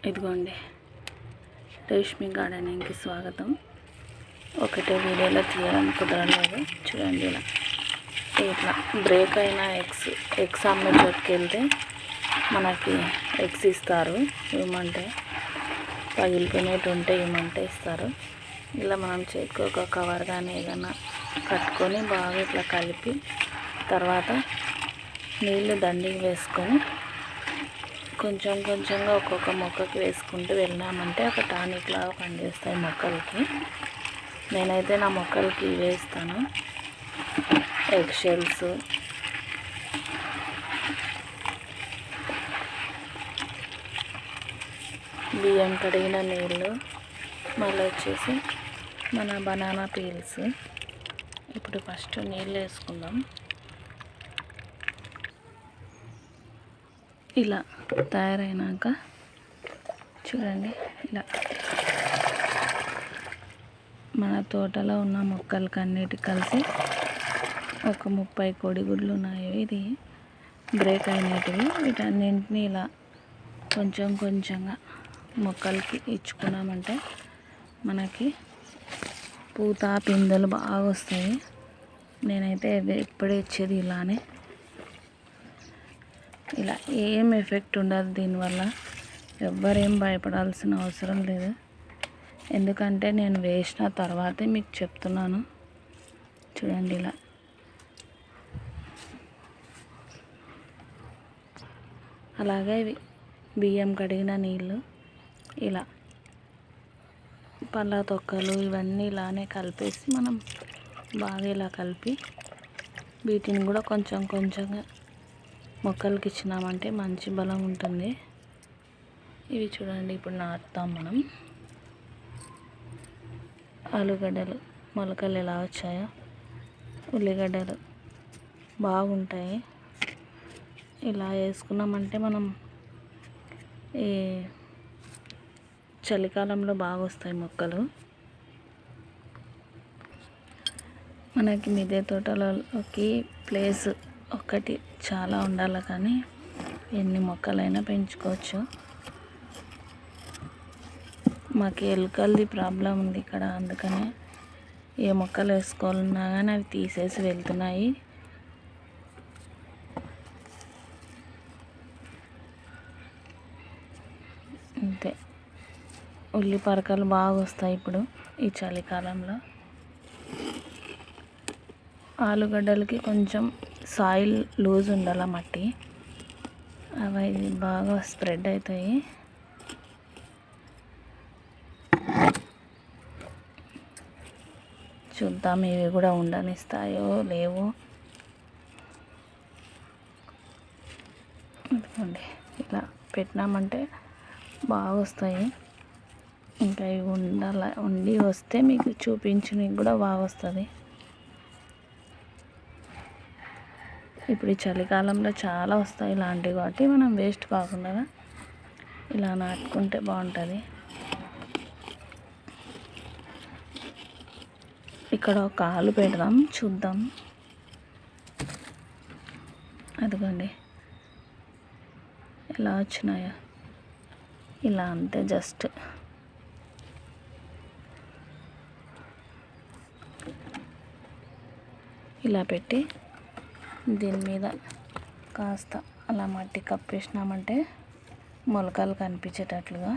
ఇదిగోండి, రేష్మి గార్డెనింగ్కి స్వాగతం. ఒకటే వీడియోలో తీయడం కుదరలేదు. చూడండి, ఇట్లా బ్రేక్ అయిన ఎగ్స్ అమ్మే చోటుకి వెళ్తే మనకి ఎగ్స్ ఇస్తారు. ఇవ్వమంటే పగిలిపోయినట్టు ఉంటే ఇవ్వమంటే ఇస్తారు. ఇలా మనం చేతికి ఒక కవర్ కానీ ఏదైనా కట్టుకొని బాగా ఇట్లా కలిపి తర్వాత నీళ్ళు దండికి వేసుకొని కొంచెం కొంచెంగా ఒక్కొక్క మొక్కకి వేసుకుంటూ వెళ్ళామంటే ఒక టానిక్ లాగా పనిచేస్తాయి మొక్కలకి. నేనైతే నా మొక్కలకి వేస్తాను. ఎగ్ షెల్స్, బియ్యం కడిగిన నీళ్ళు, మళ్ళీ వచ్చేసి మన బనానా పీల్స్. ఇప్పుడు ఫస్ట్ నీళ్ళు వేసుకుందాం. ఇలా తయారైనాక చూడండి, ఇలా మన తోటలో ఉన్న మొక్కలకి అన్నిటికి కలిసి ఒక 30 కోడిగుడ్లు ఉన్నాయి. ఇది బ్రేక్ అయినటివి. వీటన్నింటినీ ఇలా కొంచెం కొంచెంగా మొక్కలకి ఇచ్చుకున్నామంటే మనకి పూత పిందెలు బాగా వస్తాయి. నేనైతే ఎప్పుడూ ఇచ్చేది ఇలానే. ఇలా ఏం ఎఫెక్ట్ ఉండదు దీనివల్ల. ఎవ్వరేం భయపడాల్సిన అవసరం లేదు. ఎందుకంటే నేను వేసిన తర్వాతే మీకు చెప్తున్నాను. చూడండి, ఇలా అలాగే బియ్యం కడిగిన నీళ్ళు, ఇలా పళ్ళ తొక్కలు ఇవన్నీ ఇలానే కలిపేసి మనం బాగా ఇలా కలిపి వీటిని కూడా కొంచెం కొంచెంగా మొక్కలకి ఇచ్చినామంటే మంచి బలం ఉంటుంది. ఇవి చూడండి, ఇప్పుడు నాటుతాం మనం. ఆలుగడ్డలు మొలకలు ఎలా వచ్చాయో, ఉల్లిగడ్డలు బాగుంటాయి. ఇలా వేసుకున్నామంటే మనం ఈ చలికాలంలో బాగా వస్తాయి మొక్కలు. మనకి మిద్దె తోటలోకి ప్లేస్ ఒక్కటి చాలా ఉండాలి, కానీ ఎన్ని మొక్కలైనా పెంచుకోవచ్చు. మాకు ఎలుకలది ప్రాబ్లం ఉంది ఇక్కడ, అందుకనే ఏ మొక్కలు వేసుకోవాలన్నా కానీ అవి తీసేసి వెళ్తున్నాయి. అంతే, ఉల్లి పరకలు బాగా వస్తాయి ఇప్పుడు ఈ చలికాలంలో. ఆలుగడ్డలకి కొంచెం సాయిల్ లూజ్ ఉండాలి, మట్టి. అవి బాగా స్ప్రెడ్ అవుతాయి. చూద్దాం ఇవి కూడా ఉండనిస్తాయో లేవో. అనుకోండి, ఇలా పెట్టినామంటే బాగా వస్తాయి. ఇంకా ఇవి ఉండి వస్తే మీకు చూపించడానికి కూడా బాగా వస్తుంది. ఇప్పుడు ఈ చలికాలంలో చాలా వస్తాయి ఇలాంటివి, కాబట్టి మనం వేస్ట్ కాకుండా ఇలా నాటుకుంటే బాగుంటుంది. ఇక్కడ ఒక ఆలు పెడదాం, చూద్దాం. అదిగోండి ఎలా వచ్చినాయో. ఇలా అంతే, జస్ట్ ఇలా పెట్టి దీని మీద కాస్త అలా మట్టి కప్పేసినామంటే మొలకలు కనిపించేటట్లుగా